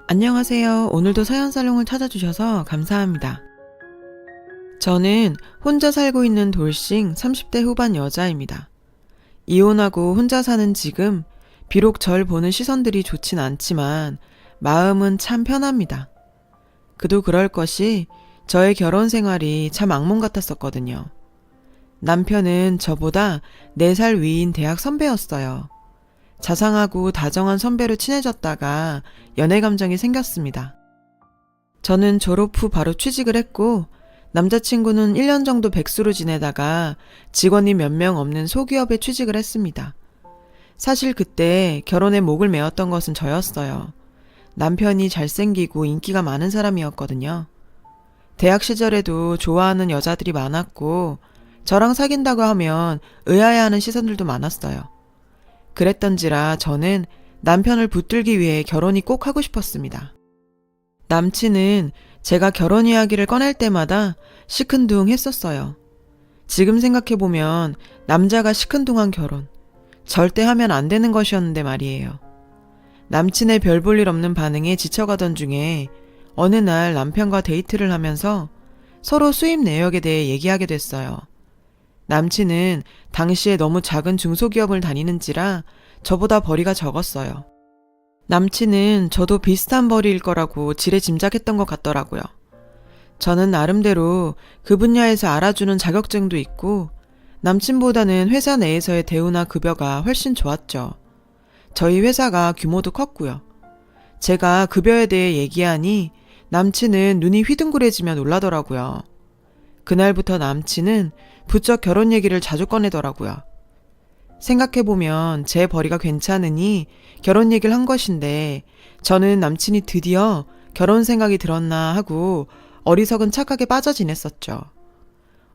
안녕하세요. 오늘도 사연살롱을 찾아주셔서 감사합니다. 저는 혼자 살고 있는 돌싱 30대 후반 여자입니다. 이혼하고 혼자 사는 지금 비록 절 보는 시선들이 좋진 않지만 마음은 참 편합니다. 그도 그럴 것이 저의 결혼 생활이 참 악몽 같았었거든요. 남편은 저보다 4살 위인 대학 선배였어요. 자상하고 다정한 선배로 친해졌다가 연애 감정이 생겼습니다. 저는 졸업 후 바로 취직을 했고 남자친구는 1년 정도 백수로 지내다가 직원이 몇 명 없는 소기업에 취직을 했습니다. 사실 그때 결혼에 목을 메었던 것은 저였어요. 남편이 잘생기고 인기가 많은 사람이었거든요. 대학 시절에도 좋아하는 여자들이 많았고 저랑 사귄다고 하면 의아해하는 시선들도 많았어요. 그랬던지라 저는 남편을 붙들기 위해 결혼이 꼭 하고 싶었습니다. 남친은 제가 결혼 이야기를 꺼낼 때마다 시큰둥 했었어요. 지금 생각해보면 남자가 시큰둥한 결혼, 절대 하면 안 되는 것이었는데 말이에요. 남친의 별 볼 일 없는 반응에 지쳐가던 중에 어느 날 남편과 데이트를 하면서 서로 수입 내역에 대해 얘기하게 됐어요. 남친은 당시에 너무 작은 중소기업을 다니는지라 저보다 벌이가 적었어요. 남친은 저도 비슷한 벌이일 거라고 지레 짐작했던 것 같더라고요. 저는 나름대로 그 분야에서 알아주는 자격증도 있고 남친보다는 회사 내에서의 대우나 급여가 훨씬 좋았죠. 저희 회사가 규모도 컸고요. 제가 급여에 대해 얘기하니 남친은 눈이 휘둥그레지며 놀라더라고요. 그날부터 남친은 부쩍 결혼 얘기를 자주 꺼내더라고요. 생각해보면 제 벌이가 괜찮으니 결혼 얘기를 한 것인데 저는 남친이 드디어 결혼 생각이 들었나 하고 어리석은 착각에 빠져 지냈었죠.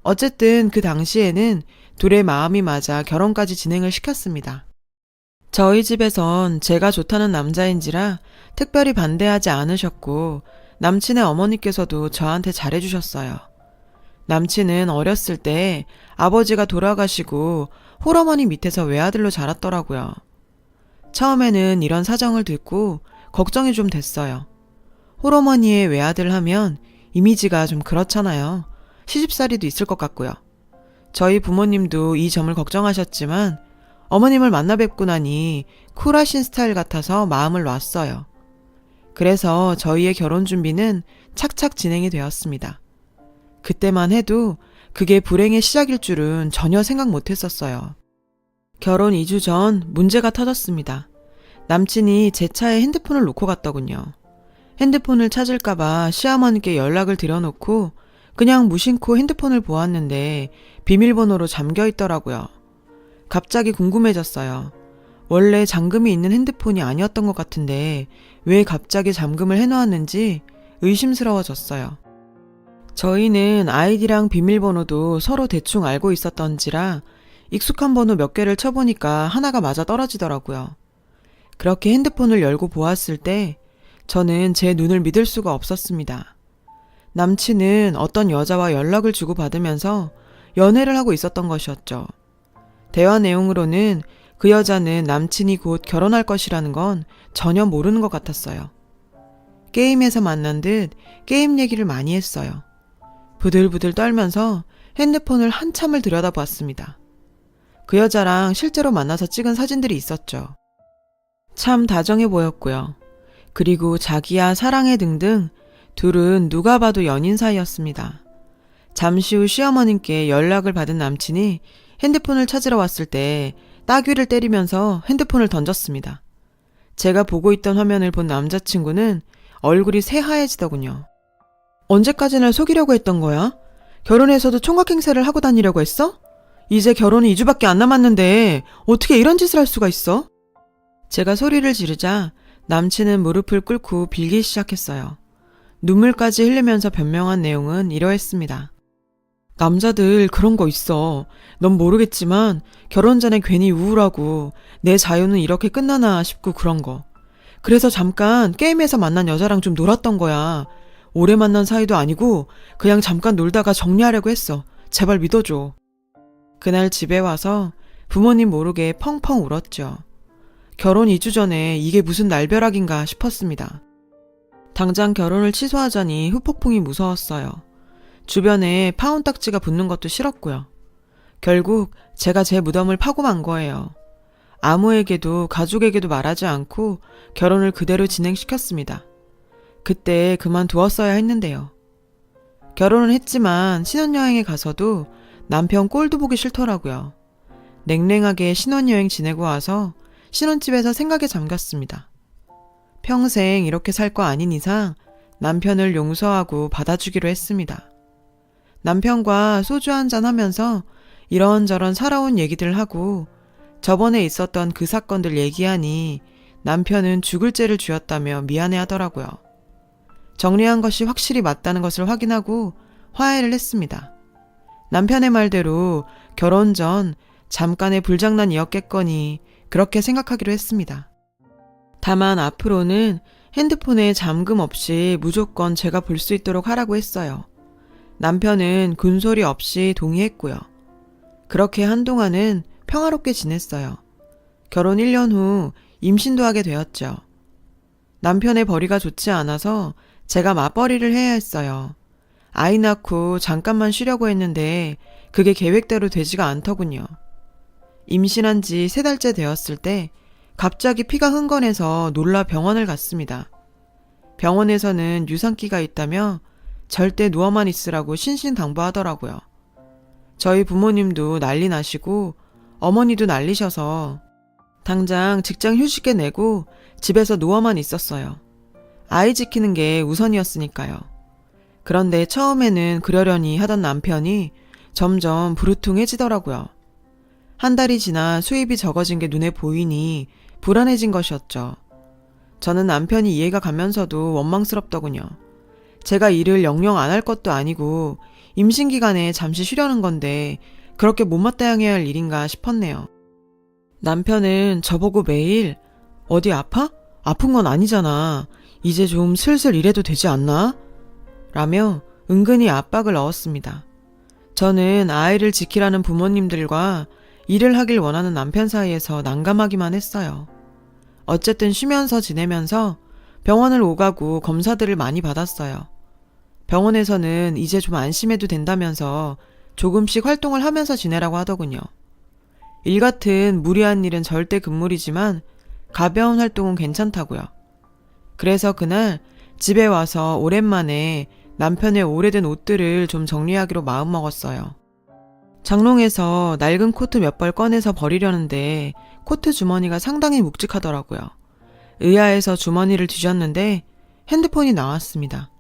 어쨌든 그 당시에는 둘의 마음이 맞아 결혼까지 진행을 시켰습니다. 저희 집에선 제가 좋다는 남자인지라 특별히 반대하지 않으셨고 남친의 어머니께서도 저한테 잘해주셨어요. 남친은 어렸을 때 아버지가 돌아가시고 홀어머니 밑에서 외아들로 자랐더라고요. 처음에는 이런 사정을 듣고 걱정이 좀 됐어요. 홀어머니의 외아들 하면 이미지가 좀 그렇잖아요. 시집살이도 있을 것 같고요. 저희 부모님도 이 점을 걱정하셨지만 어머님을 만나 뵙고 나니 쿨하신 스타일 같아서 마음을 놨어요. 그래서 저희의 결혼 준비는 착착 진행이 되었습니다. 그때만 해도 그게 불행의 시작일 줄은 전혀 생각 못 했었어요. 결혼 2주 전 문제가 터졌습니다. 남친이 제 차에 핸드폰을 놓고 갔더군요. 핸드폰을 찾을까봐 시어머니께 연락을 드려놓고 그냥 무심코 핸드폰을 보았는데 비밀번호로 잠겨 있더라고요. 갑자기 궁금해졌어요. 원래 잠금이 있는 핸드폰이 아니었던 것 같은데 왜 갑자기 잠금을 해놓았는지 의심스러워졌어요. 저희는 아이디랑 비밀번호도 서로 대충 알고 있었던지라 익숙한 번호 몇 개를 쳐보니까 하나가 맞아 떨어지더라고요. 그렇게 핸드폰을 열고 보았을 때 저는 제 눈을 믿을 수가 없었습니다. 남친은 어떤 여자와 연락을 주고받으면서 연애를 하고 있었던 것이었죠. 대화 내용으로는 그 여자는 남친이 곧 결혼할 것이라는 건 전혀 모르는 것 같았어요. 게임에서 만난 듯 게임 얘기를 많이 했어요. 부들부들 떨면서 핸드폰을 한참을 들여다봤습니다. 그 여자랑 실제로 만나서 찍은 사진들이 있었죠. 참 다정해 보였고요. 그리고 자기야 사랑해 등등 둘은 누가 봐도 연인 사이였습니다. 잠시 후 시어머님께 연락을 받은 남친이 핸드폰을 찾으러 왔을 때 따귀를 때리면서 핸드폰을 던졌습니다. 제가 보고 있던 화면을 본 남자친구는 얼굴이 새하얘지더군요. 언제까지 날 속이려고 했던 거야? 결혼해서도 총각 행세를 하고 다니려고 했어? 이제 결혼이 2주밖에 안 남았는데 어떻게 이런 짓을 할 수가 있어? 제가 소리를 지르자 남친은 무릎을 꿇고 빌기 시작했어요. 눈물까지 흘리면서 변명한 내용은 이러했습니다. 남자들 그런 거 있어. 넌 모르겠지만 결혼 전에 괜히 우울하고 내 자유는 이렇게 끝나나 싶고 그런 거. 그래서 잠깐 게임에서 만난 여자랑 좀 놀았던 거야. 오래 만난 사이도 아니고 그냥 잠깐 놀다가 정리하려고 했어. 제발 믿어줘. 그날 집에 와서 부모님 모르게 펑펑 울었죠. 결혼 2주 전에 이게 무슨 날벼락인가 싶었습니다. 당장 결혼을 취소하자니 후폭풍이 무서웠어요. 주변에 파혼딱지가 붙는 것도 싫었고요. 결국 제가 제 무덤을 파고 만 거예요. 아무에게도 가족에게도 말하지 않고 결혼을 그대로 진행시켰습니다. 그때 그만두었어야 했는데요. 결혼은 했지만 신혼여행에 가서도 남편 꼴도 보기 싫더라고요. 냉랭하게 신혼여행 지내고 와서 신혼집에서 생각에 잠겼습니다. 평생 이렇게 살 거 아닌 이상 남편을 용서하고 받아주기로 했습니다. 남편과 소주 한잔 하면서 이런저런 살아온 얘기들 하고 저번에 있었던 그 사건들 얘기하니 남편은 죽을 죄를 지었다며 미안해 하더라고요. 정리한 것이 확실히 맞다는 것을 확인하고 화해를 했습니다. 남편의 말대로 결혼 전 잠깐의 불장난이었겠거니 그렇게 생각하기로 했습니다. 다만 앞으로는 핸드폰에 잠금 없이 무조건 제가 볼 수 있도록 하라고 했어요. 남편은 군소리 없이 동의했고요. 그렇게 한동안은 평화롭게 지냈어요. 결혼 1년 후 임신도 하게 되었죠. 남편의 벌이가 좋지 않아서 제가 맞벌이를 해야 했어요. 아이 낳고 잠깐만 쉬려고 했는데 그게 계획대로 되지가 않더군요. 임신한 지 3달째 되었을 때 갑자기 피가 흥건해서 놀라 병원을 갔습니다. 병원에서는 유산기가 있다며 절대 누워만 있으라고 신신당부하더라고요. 저희 부모님도 난리 나시고 어머니도 난리셔서 당장 직장 휴직에 내고 집에서 누워만 있었어요. 아이 지키는 게 우선이었으니까요. 그런데 처음에는 그러려니 하던 남편이 점점 부르퉁해지더라고요. 한 달이 지나 수입이 적어진 게 눈에 보이니 불안해진 것이었죠. 저는 남편이 이해가 가면서도 원망스럽더군요. 제가 일을 영영 안 할 것도 아니고 임신 기간에 잠시 쉬려는 건데 그렇게 못마땅해야 할 일인가 싶었네요. 남편은 저보고 매일 어디 아파? 아픈 건 아니잖아. 이제 좀 슬슬 일해도 되지 않나? 라며 은근히 압박을 넣었습니다. 저는 아이를 지키라는 부모님들과 일을 하길 원하는 남편 사이에서 난감하기만 했어요. 어쨌든 쉬면서 지내면서 병원을 오가고 검사들을 많이 받았어요. 병원에서는 이제 좀 안심해도 된다면서 조금씩 활동을 하면서 지내라고 하더군요. 일 같은 무리한 일은 절대 금물이지만 가벼운 활동은 괜찮다고요. 그래서 그날 집에 와서 오랜만에 남편의 오래된 옷들을 좀 정리하기로 마음먹었어요. 장롱에서 낡은 코트 몇 벌 꺼내서 버리려는데 코트 주머니가 상당히 묵직하더라고요. 의아해서 주머니를 뒤졌는데 핸드폰이 나왔습니다.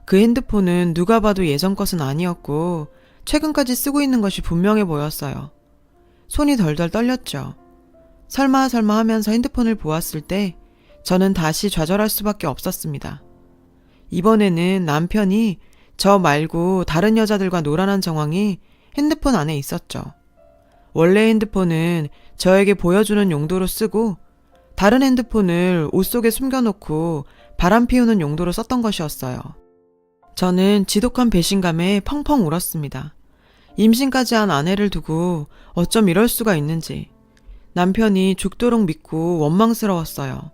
그 핸드폰은 누가 봐도 예전 것은 아니었고 최근까지 쓰고 있는 것이 분명해 보였어요. 손이 덜덜 떨렸죠. 설마 하면서 핸드폰을 보았을 때 저는 다시 좌절할 수밖에 없었습니다. 이번에는 남편이 저 말고 다른 여자들과 놀아난 정황이 핸드폰 안에 있었죠. 원래 핸드폰은 저에게 보여주는 용도로 쓰고 다른 핸드폰을 옷 속에 숨겨놓고 바람 피우는 용도로 썼던 것이었어요. 저는 지독한 배신감에 펑펑 울었습니다. 임신까지 한 아내를 두고 어쩜 이럴 수가 있는지 남편이 죽도록 믿고 원망스러웠어요.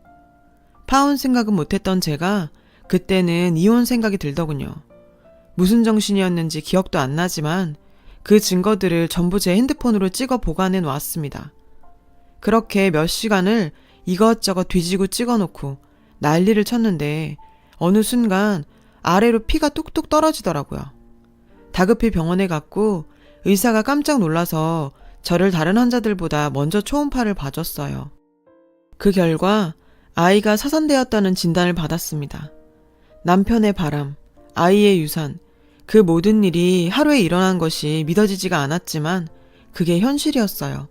파혼 생각은 못했던 제가 그때는 이혼 생각이 들더군요. 무슨 정신이었는지 기억도 안 나지만 그 증거들을 전부 제 핸드폰으로 찍어 보관해 놓았습니다. 그렇게 몇 시간을 이것저것 뒤지고 찍어놓고 난리를 쳤는데 어느 순간 아래로 피가 뚝뚝 떨어지더라고요. 다급히 병원에 갔고 의사가 깜짝 놀라서 저를 다른 환자들보다 먼저 초음파를 봐줬어요. 그 결과 아이가 사산되었다는 진단을 받았습니다. 남편의 바람, 아이의 유산, 그 모든 일이 하루에 일어난 것이 믿어지지가 않았지만 그게 현실이었어요.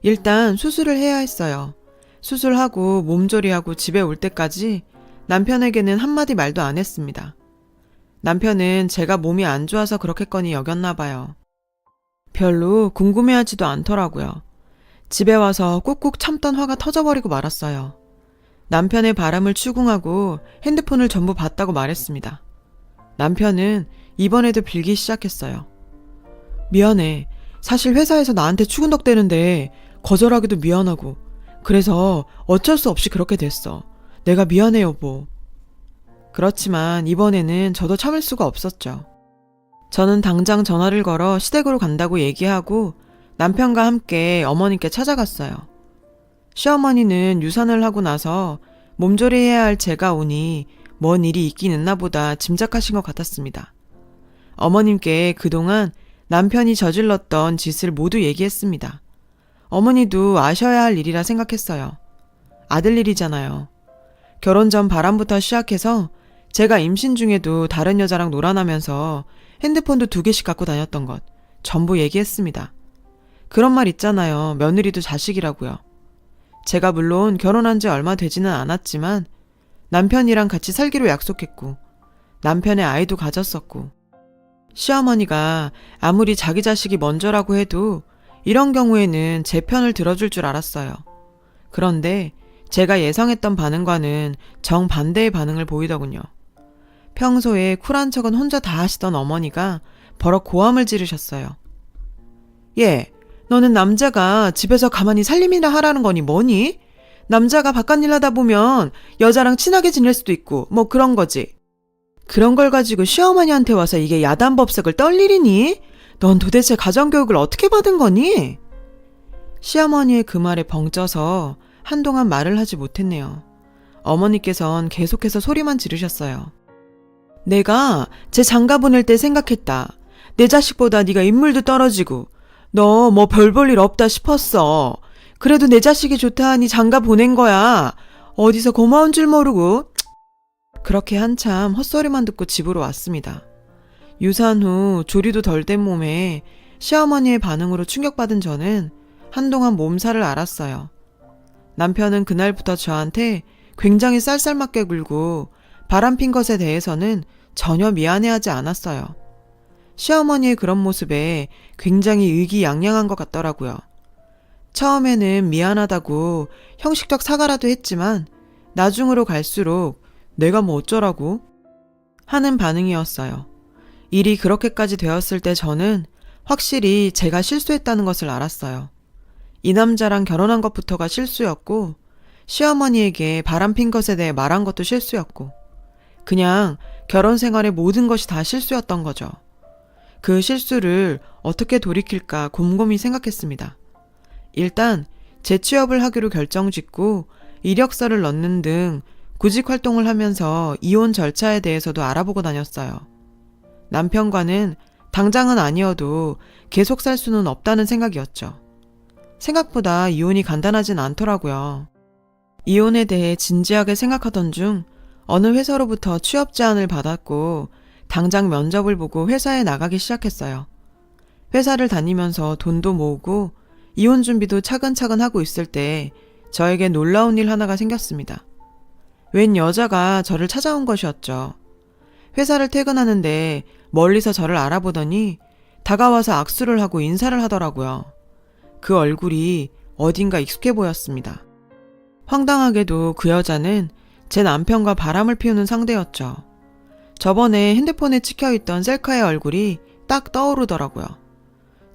일단 수술을 해야 했어요. 수술하고 몸조리하고 집에 올 때까지 남편에게는 한마디 말도 안 했습니다. 남편은 제가 몸이 안 좋아서 그렇겠거니 여겼나 봐요. 별로 궁금해하지도 않더라고요. 집에 와서 꾹꾹 참던 화가 터져버리고 말았어요. 남편의 바람을 추궁하고 핸드폰을 전부 봤다고 말했습니다. 남편은 이번에도 빌기 시작했어요. 미안해. 사실 회사에서 나한테 추근덕대는데 거절하기도 미안하고 그래서 어쩔 수 없이 그렇게 됐어. 내가 미안해 여보. 그렇지만 이번에는 저도 참을 수가 없었죠. 저는 당장 전화를 걸어 시댁으로 간다고 얘기하고 남편과 함께 어머니께 찾아갔어요. 시어머니는 유산을 하고 나서 몸조리해야 할 제가 오니 뭔 일이 있긴 있나 보다 짐작하신 것 같았습니다. 어머님께 그동안 남편이 저질렀던 짓을 모두 얘기했습니다. 어머니도 아셔야 할 일이라 생각했어요. 아들 일이잖아요. 결혼 전 바람부터 시작해서 제가 임신 중에도 다른 여자랑 놀아나면서 핸드폰도 2개씩 갖고 다녔던 것 전부 얘기했습니다. 그런 말 있잖아요. 며느리도 자식이라고요. 제가 물론 결혼한 지 얼마 되지는 않았지만 남편이랑 같이 살기로 약속했고 남편의 아이도 가졌었고 시어머니가 아무리 자기 자식이 먼저라고 해도 이런 경우에는 제 편을 들어줄 줄 알았어요. 그런데 제가 예상했던 반응과는 정반대의 반응을 보이더군요. 평소에 쿨한 척은 혼자 다 하시던 어머니가 버럭 고함을 지르셨어요. 예, 너는 남자가 집에서 가만히 살림이나 하라는 거니 뭐니? 남자가 바깥일 하다 보면 여자랑 친하게 지낼 수도 있고 뭐 그런 거지. 그런 걸 가지고 시어머니한테 와서 이게 야단법석을 떨 일이니? 넌 도대체 가정교육을 어떻게 받은 거니? 시어머니의 그 말에 벙쪄서 한동안 말을 하지 못했네요. 어머니께선 계속해서 소리만 지르셨어요. 내가 제 장가 보낼 때 생각했다. 내 자식보다 네가 인물도 떨어지고 너 뭐 별 볼 일 없다 싶었어. 그래도 내 자식이 좋다 하니 장가 보낸 거야. 어디서 고마운 줄 모르고. 그렇게 한참 헛소리만 듣고 집으로 왔습니다. 유산 후 조리도 덜 된 몸에 시어머니의 반응으로 충격받은 저는 한동안 몸살을 앓았어요. 남편은 그날부터 저한테 굉장히 쌀쌀맞게 굴고 바람핀 것에 대해서는 전혀 미안해하지 않았어요. 시어머니의 그런 모습에 굉장히 의기양양한 것 같더라고요. 처음에는 미안하다고 형식적 사과라도 했지만 나중으로 갈수록 내가 뭐 어쩌라고 하는 반응이었어요. 일이 그렇게까지 되었을 때 저는 확실히 제가 실수했다는 것을 알았어요. 이 남자랑 결혼한 것부터가 실수였고 시어머니에게 바람핀 것에 대해 말한 것도 실수였고 그냥 결혼 생활의 모든 것이 다 실수였던 거죠. 그 실수를 어떻게 돌이킬까 곰곰이 생각했습니다. 일단 재취업을 하기로 결정짓고 이력서를 넣는 등 구직 활동을 하면서 이혼 절차에 대해서도 알아보고 다녔어요. 남편과는 당장은 아니어도 계속 살 수는 없다는 생각이었죠. 생각보다 이혼이 간단하진 않더라고요. 이혼에 대해 진지하게 생각하던 중 어느 회사로부터 취업 제안을 받았고 당장 면접을 보고 회사에 나가기 시작했어요. 회사를 다니면서 돈도 모으고 이혼 준비도 차근차근 하고 있을 때 저에게 놀라운 일 하나가 생겼습니다. 웬 여자가 저를 찾아온 것이었죠. 회사를 퇴근하는데 멀리서 저를 알아보더니 다가와서 악수를 하고 인사를 하더라고요. 그 얼굴이 어딘가 익숙해 보였습니다. 황당하게도 그 여자는 제 남편과 바람을 피우는 상대였죠. 저번에 핸드폰에 찍혀있던 셀카의 얼굴이 딱 떠오르더라고요.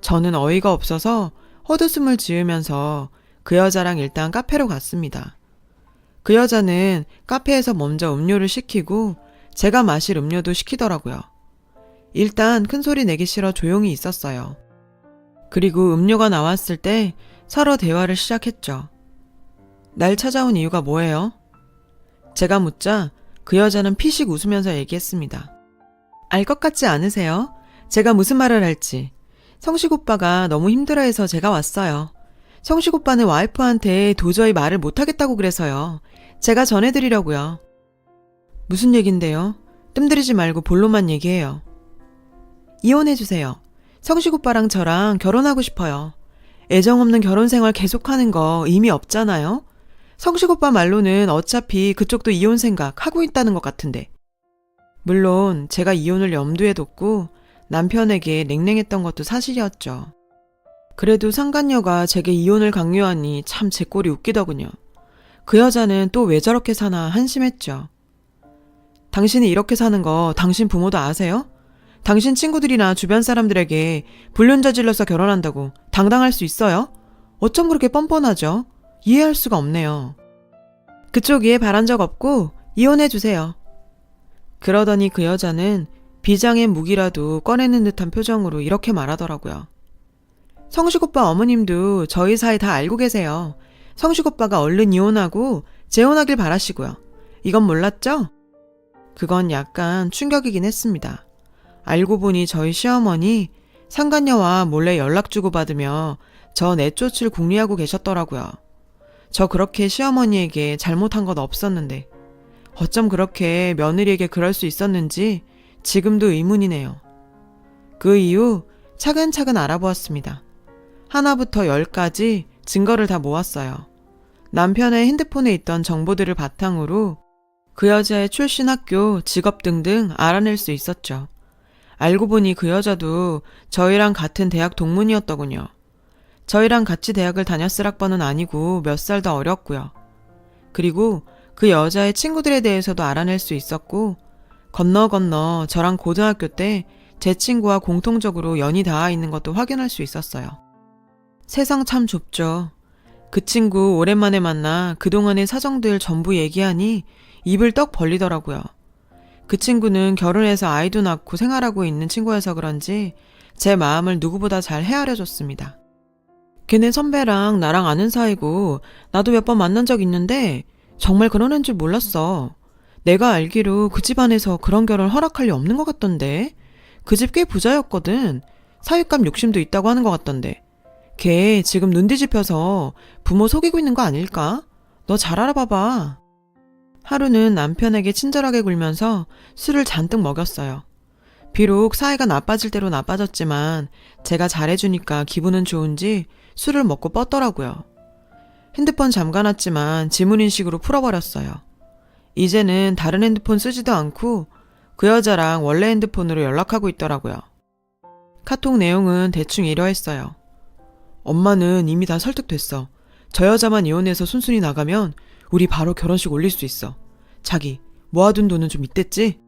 저는 어이가 없어서 헛웃음을 지으면서 그 여자랑 일단 카페로 갔습니다. 그 여자는 카페에서 먼저 음료를 시키고 제가 마실 음료도 시키더라고요. 일단 큰 소리 내기 싫어 조용히 있었어요. 그리고 음료가 나왔을 때 서로 대화를 시작했죠. 날 찾아온 이유가 뭐예요? 제가 묻자 그 여자는 피식 웃으면서 얘기했습니다. 알 것 같지 않으세요? 제가 무슨 말을 할지. 성식 오빠가 너무 힘들어해서 제가 왔어요. 성식 오빠는 와이프한테 도저히 말을 못하겠다고 그래서요. 제가 전해드리려고요. 무슨 얘긴데요? 뜸들이지 말고 본론만 얘기해요. 이혼해주세요. 성식 오빠랑 저랑 결혼하고 싶어요. 애정 없는 결혼 생활 계속하는 거 의미 없잖아요? 성식 오빠 말로는 어차피 그쪽도 이혼 생각 하고 있다는 것 같은데. 물론 제가 이혼을 염두에 뒀고 남편에게 냉랭했던 것도 사실이었죠. 그래도 상간녀가 제게 이혼을 강요하니 참 제 꼴이 웃기더군요. 그 여자는 또 왜 저렇게 사나 한심했죠. 당신이 이렇게 사는 거 당신 부모도 아세요? 당신 친구들이나 주변 사람들에게 불륜 저질러서 결혼한다고 당당할 수 있어요? 어쩜 그렇게 뻔뻔하죠? 이해할 수가 없네요. 그쪽 이해 바란 적 없고 이혼해 주세요. 그러더니 그 여자는 비장의 무기라도 꺼내는 듯한 표정으로 이렇게 말하더라고요. 성식 오빠 어머님도 저희 사이 다 알고 계세요. 성식 오빠가 얼른 이혼하고 재혼하길 바라시고요. 이건 몰랐죠? 그건 약간 충격이긴 했습니다. 알고 보니 저희 시어머니 상간녀와 몰래 연락 주고받으며 저 내쫓을 궁리하고 계셨더라고요. 저 그렇게 시어머니에게 잘못한 것 없었는데 어쩜 그렇게 며느리에게 그럴 수 있었는지 지금도 의문이네요. 그 이후 차근차근 알아보았습니다. 하나부터 10까지 증거를 다 모았어요. 남편의 핸드폰에 있던 정보들을 바탕으로 그 여자의 출신 학교, 직업 등등 알아낼 수 있었죠. 알고 보니 그 여자도 저희랑 같은 대학 동문이었더군요. 저희랑 같이 대학을 다녔을 학번은 아니고 몇 살 더 어렸고요. 그리고 그 여자의 친구들에 대해서도 알아낼 수 있었고 건너 저랑 고등학교 때 제 친구와 공통적으로 연이 닿아 있는 것도 확인할 수 있었어요. 세상 참 좁죠. 그 친구 오랜만에 만나 그동안의 사정들 전부 얘기하니 입을 떡 벌리더라고요. 그 친구는 결혼해서 아이도 낳고 생활하고 있는 친구여서 그런지 제 마음을 누구보다 잘 헤아려줬습니다. 걔네 선배랑 나랑 아는 사이고 나도 몇 번 만난 적 있는데 정말 그런 애인 줄 몰랐어. 내가 알기로 그 집안에서 그런 결혼 허락할 리 없는 것 같던데. 그 집 꽤 부자였거든. 사윗감 욕심도 있다고 하는 것 같던데. 걔 지금 눈 뒤집혀서 부모 속이고 있는 거 아닐까? 너 잘 알아봐봐. 하루는 남편에게 친절하게 굴면서 술을 잔뜩 먹였어요. 비록 사이가 나빠질 대로 나빠졌지만 제가 잘해주니까 기분은 좋은지 술을 먹고 뻗더라고요. 핸드폰 잠가놨지만 지문인식으로 풀어버렸어요. 이제는 다른 핸드폰 쓰지도 않고 그 여자랑 원래 핸드폰으로 연락하고 있더라고요. 카톡 내용은 대충 이러했어요. 엄마는 이미 다 설득됐어. 저 여자만 이혼해서 순순히 나가면 우리 바로 결혼식 올릴 수 있어. 자기 모아둔 돈은 좀 있댔지?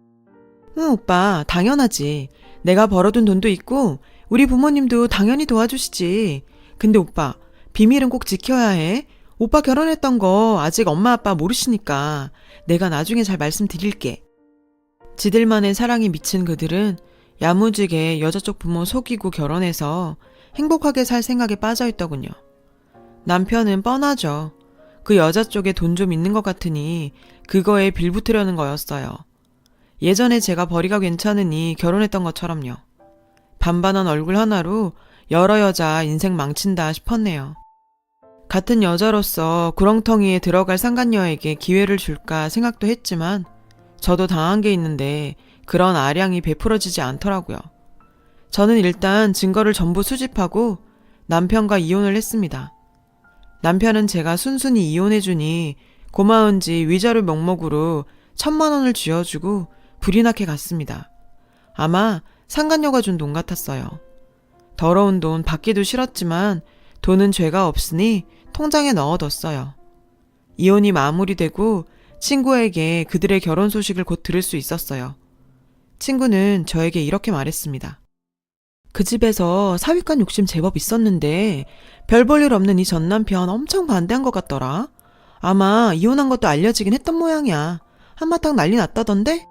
응 오빠 당연하지. 내가 벌어둔 돈도 있고 우리 부모님도 당연히 도와주시지. 근데 오빠 비밀은 꼭 지켜야 해. 오빠 결혼했던 거 아직 엄마 아빠 모르시니까 내가 나중에 잘 말씀드릴게. 지들만의 사랑에 미친 그들은 야무지게 여자 쪽 부모 속이고 결혼해서 행복하게 살 생각에 빠져있더군요. 남편은 뻔하죠. 그 여자 쪽에 돈 좀 있는 것 같으니 그거에 빌붙으려는 거였어요. 예전에 제가 벌이가 괜찮으니 결혼했던 것처럼요. 반반한 얼굴 하나로 여러 여자 인생 망친다 싶었네요. 같은 여자로서 구렁텅이에 들어갈 상간녀에게 기회를 줄까 생각도 했지만 저도 당한 게 있는데 그런 아량이 베풀어지지 않더라고요. 저는 일단 증거를 전부 수집하고 남편과 이혼을 했습니다. 남편은 제가 순순히 이혼해주니 고마운지 위자료 명목으로 1,000만 원을 쥐어주고 불이 나게 갔습니다. 아마 상간녀가 준 돈 같았어요. 더러운 돈 받기도 싫었지만 돈은 죄가 없으니 통장에 넣어뒀어요. 이혼이 마무리되고 친구에게 그들의 결혼 소식을 곧 들을 수 있었어요. 친구는 저에게 이렇게 말했습니다. 그 집에서 사윗간 욕심 제법 있었는데 별 볼 일 없는 이 전 남편 엄청 반대한 것 같더라. 아마 이혼한 것도 알려지긴 했던 모양이야. 한바탕 난리 났다던데?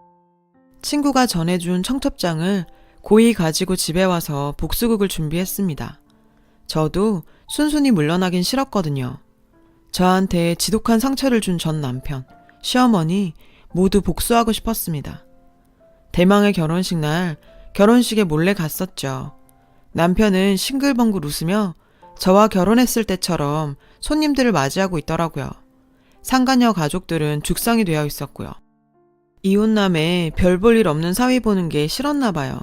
친구가 전해준 청첩장을 고이 가지고 집에 와서 복수극을 준비했습니다. 저도 순순히 물러나긴 싫었거든요. 저한테 지독한 상처를 준 전 남편, 시어머니 모두 복수하고 싶었습니다. 대망의 결혼식 날 결혼식에 몰래 갔었죠. 남편은 싱글벙글 웃으며 저와 결혼했을 때처럼 손님들을 맞이하고 있더라고요. 상간녀 가족들은 죽상이 되어 있었고요. 이혼남에 별 볼 일 없는 사위 보는 게 싫었나 봐요.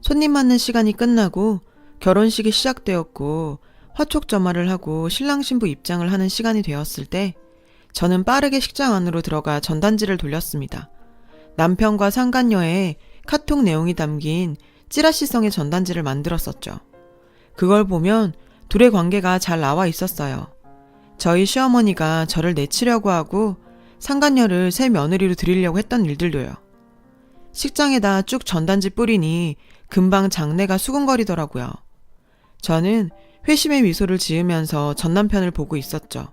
손님 맞는 시간이 끝나고 결혼식이 시작되었고 화촉점화를 하고 신랑 신부 입장을 하는 시간이 되었을 때 저는 빠르게 식장 안으로 들어가 전단지를 돌렸습니다. 남편과 상간녀의 카톡 내용이 담긴 찌라시성의 전단지를 만들었었죠. 그걸 보면 둘의 관계가 잘 나와 있었어요. 저희 시어머니가 저를 내치려고 하고 상간녀를 새 며느리로 드리려고 했던 일들도요. 식장에다 쭉 전단지 뿌리니 금방 장내가 수근거리더라고요. 저는 회심의 미소를 지으면서 전 남편을 보고 있었죠.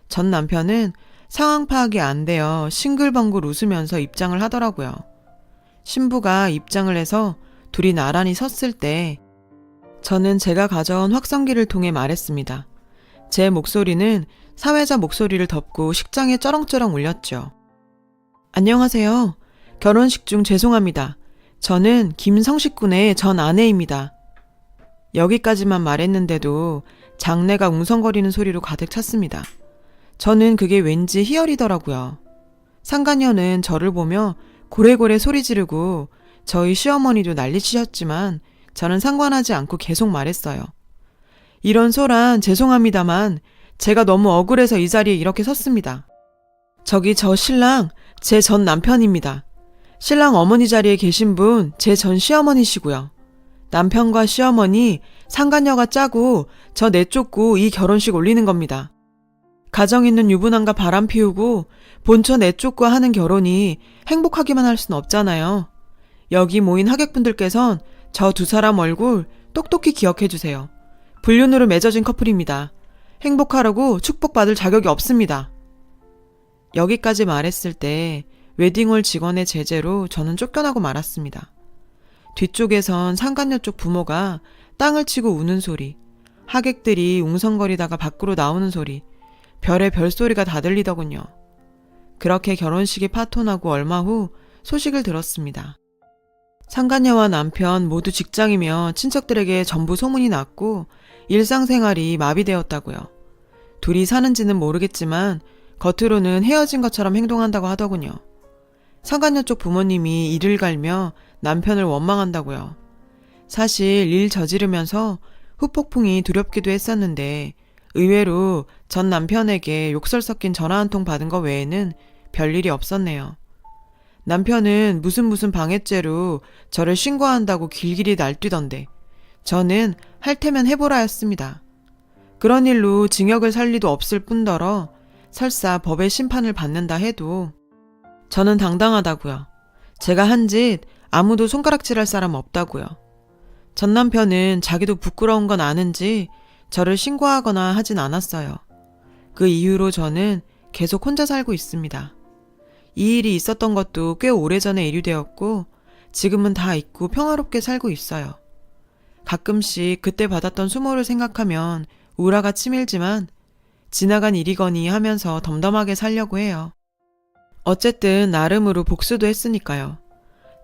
전 남편은 상황 파악이 안 되어 싱글벙글 웃으면서 입장을 하더라고요. 신부가 입장을 해서 둘이 나란히 섰을 때 저는 제가 가져온 확성기를 통해 말했습니다. 제 목소리는 사회자 목소리를 덮고 식장에 쩌렁쩌렁 울렸죠. 안녕하세요. 결혼식 중 죄송합니다. 저는 김성식 군의 전 아내입니다. 여기까지만 말했는데도 장내가 웅성거리는 소리로 가득 찼습니다. 저는 그게 왠지 희열이더라고요. 상간녀는 저를 보며 고래고래 소리 지르고 저희 시어머니도 난리치셨지만 저는 상관하지 않고 계속 말했어요. 이런 소란 죄송합니다만 제가 너무 억울해서 이 자리에 이렇게 섰습니다. 저기 저 신랑 제 전 남편입니다. 신랑 어머니 자리에 계신 분 제 전 시어머니시고요. 남편과 시어머니 상간녀가 짜고 저 내쫓고 이 결혼식 올리는 겁니다. 가정 있는 유부남과 바람 피우고 본처 내쫓고 하는 결혼이 행복하기만 할 순 없잖아요. 여기 모인 하객분들께선 저 두 사람 얼굴 똑똑히 기억해 주세요. 불륜으로 맺어진 커플입니다. 행복하라고 축복받을 자격이 없습니다. 여기까지 말했을 때 웨딩홀 직원의 제재로 저는 쫓겨나고 말았습니다. 뒤쪽에선 상간녀 쪽 부모가 땅을 치고 우는 소리, 하객들이 웅성거리다가 밖으로 나오는 소리, 별의 별소리가 다 들리더군요. 그렇게 결혼식이 파토나고 얼마 후 소식을 들었습니다. 상간녀와 남편 모두 직장이며 친척들에게 전부 소문이 났고 일상생활이 마비되었다고요. 둘이 사는지는 모르겠지만 겉으로는 헤어진 것처럼 행동한다고 하더군요. 상간녀 쪽 부모님이 이를 갈며 남편을 원망한다고요. 사실 일 저지르면서 후폭풍이 두렵기도 했었는데 의외로 전 남편에게 욕설 섞인 전화 한 통 받은 거 외에는 별일이 없었네요. 남편은 무슨 방해죄로 저를 신고한다고 길길이 날뛰던데 저는 할 테면 해보라 했습니다. 그런 일로 징역을 살 리도 없을 뿐더러 설사 법의 심판을 받는다 해도 저는 당당하다고요. 제가 한 짓 아무도 손가락질할 사람 없다고요. 전 남편은 자기도 부끄러운 건 아는지 저를 신고하거나 하진 않았어요. 그 이후로 저는 계속 혼자 살고 있습니다. 이 일이 있었던 것도 꽤 오래전에 일이 되었고 지금은 다 잊고 평화롭게 살고 있어요. 가끔씩 그때 받았던 수모를 생각하면 우라가 치밀지만 지나간 일이거니 하면서 덤덤하게 살려고 해요. 어쨌든 나름으로 복수도 했으니까요.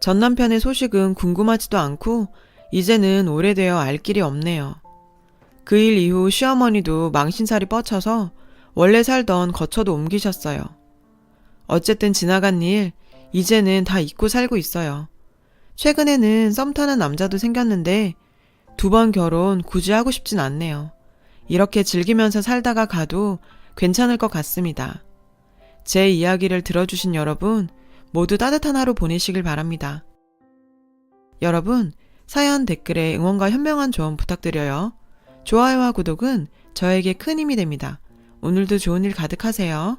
전 남편의 소식은 궁금하지도 않고 이제는 오래되어 알 길이 없네요. 그 일 이후 시어머니도 망신살이 뻗쳐서 원래 살던 거처도 옮기셨어요. 어쨌든 지나간 일, 이제는 다 잊고 살고 있어요. 최근에는 썸 타는 남자도 생겼는데 2번 결혼 굳이 하고 싶진 않네요. 이렇게 즐기면서 살다가 가도 괜찮을 것 같습니다. 제 이야기를 들어주신 여러분 모두 따뜻한 하루 보내시길 바랍니다. 여러분, 사연 댓글에 응원과 현명한 조언 부탁드려요. 좋아요와 구독은 저에게 큰 힘이 됩니다. 오늘도 좋은 일 가득하세요.